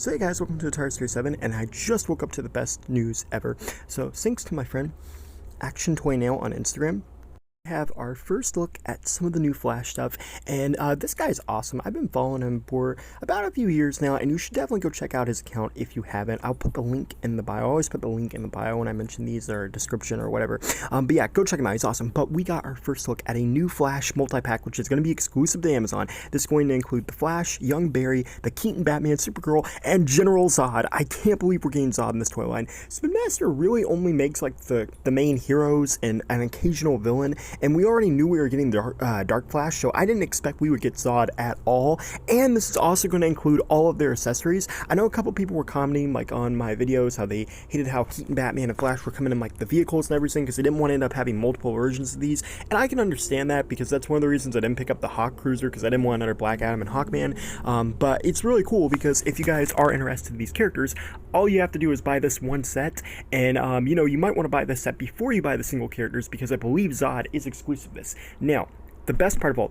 So hey guys, welcome to the Tire Series 7, and I just woke up to the best news ever. So thanks to my friend Action Toy Nail on Instagram, we have our first look at some of the new Flash stuff, and this guy is awesome. I've been following him for about a few years now, and you should definitely go check out his account if you haven't. I'll put the link in the bio. I always put the link in the bio when I mention these, or description or whatever. But yeah, go check him out. He's awesome. But we got our first look at a new Flash multi-pack, which is going to be exclusive to Amazon. This is going to include the Flash, Young Barry, the Keaton Batman, Supergirl, and General Zod. I can't believe we're getting Zod in this toy line. Spin Master really only makes like the main heroes and an occasional villain, and we already knew we were getting the Dark Flash, so I didn't expect we would get Zod at all. And this is also going to include all of their accessories. I know a couple people were commenting like on my videos how they hated how Keaton, Batman, and Flash were coming in like the vehicles and everything because they didn't want to end up having multiple versions of these, and I can understand that because that's one of the reasons I didn't pick up the Hawk Cruiser, because I didn't want another Black Adam and Hawkman. But it's really cool because if you guys are interested in these characters, all you have to do is buy this one set, and you know, you might want to buy this set before you buy the single characters because I believe Zod is exclusive to this. Now, the best part of all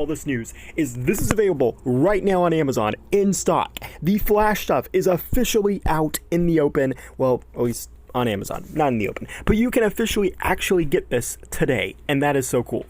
this news is this is available right now on Amazon in stock. The Flash stuff is officially out in the open. Well, at least on Amazon, not in the open. But you can officially actually get this today, and that is so cool.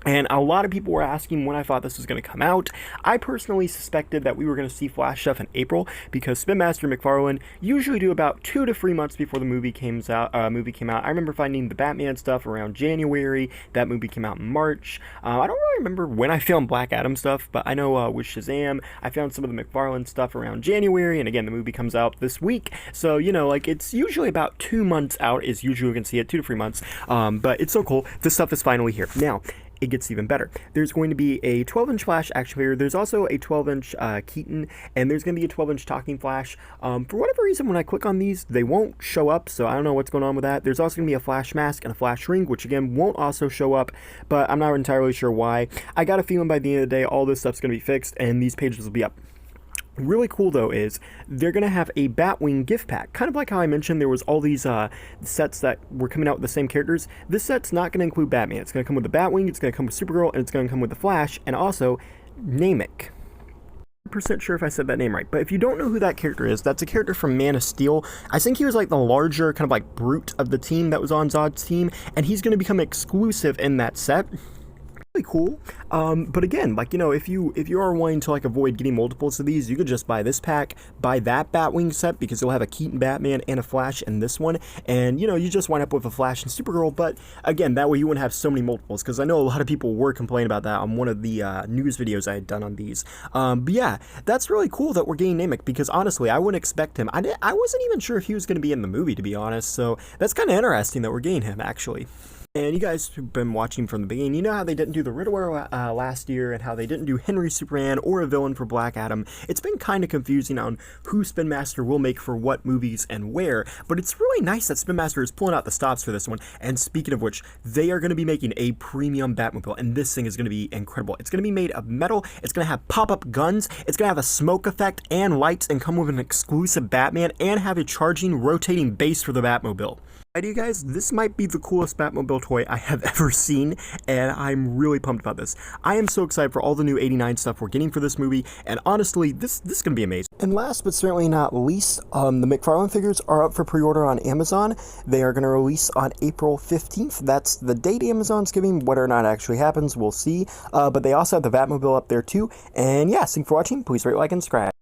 And a lot of people were asking when I thought this was going to come out. I personally suspected that we were going to see Flash stuff in April because Spin Master and McFarlane usually do about 2 to 3 months before the movie came out. I remember finding the Batman stuff around January. That movie came out in March. I don't really remember when I filmed Black Adam stuff, but I know with Shazam, I found some of the McFarlane stuff around January, and again, the movie comes out this week. So, you know, like, it's usually about 2 months out is usually we can see it, 2 to 3 months. But it's so cool. This stuff is finally here. Now, it gets even better. There's going to be a 12-inch Flash action figure. There's also a 12-inch Keaton, and there's going to be a 12-inch Talking Flash. For whatever reason, when I click on these, they won't show up, so I don't know what's going on with that. There's also going to be a Flash mask and a Flash ring, which again won't also show up, but I'm not entirely sure why. I got a feeling by the end of the day, all this stuff's going to be fixed, and these pages will be up. Really cool though is they're going to have a Batwing gift pack, kind of like how I mentioned there was all these sets that were coming out with the same characters. This set's not going to include Batman. It's going to come with the Batwing, it's going to come with Supergirl, and it's going to come with the Flash, and also Namek. I'm sure if I said that name right, but if you don't know who that character is, that's a character from Man of Steel. I think he was like the larger kind of like brute of the team that was on Zod's team, and he's going to become exclusive in that set. Cool. But again, like, you know, if you are wanting to like avoid getting multiples of these, you could just buy this pack, buy that Batwing set, because you'll have a Keaton Batman and a Flash in this one, and you know, you just wind up with a Flash and Supergirl. But again, that way you wouldn't have so many multiples, because I know a lot of people were complaining about that on one of the news videos I had done on these. But yeah, that's really cool that we're getting Namek, because honestly, I wouldn't expect him. I wasn't even sure if he was going to be in the movie, to be honest, so that's kind of interesting that we're getting him, actually. And you guys who've been watching from the beginning, you know how they didn't do the Riddler last year, and how they didn't do Henry Superman or a villain for Black Adam. It's been kind of confusing on who Spin Master will make for what movies and where, but it's really nice that Spin Master is pulling out the stops for this one. And speaking of which, they are going to be making a premium Batmobile, and this thing is going to be incredible. It's going to be made of metal, it's going to have pop-up guns, it's going to have a smoke effect and lights, and come with an exclusive Batman, and have a charging, rotating base for the Batmobile. You guys, this might be the coolest Batmobile toy I have ever seen, and I'm really pumped about this. I am so excited for all the new 89 stuff we're getting for this movie, and honestly, this is going to be amazing. And last but certainly not least, the McFarlane figures are up for pre-order on Amazon. They are going to release on April 15th. That's the date Amazon's giving. Whether or not it actually happens, we'll see. But they also have the Batmobile up there too. And yeah, thanks for watching. Please rate, like, and subscribe.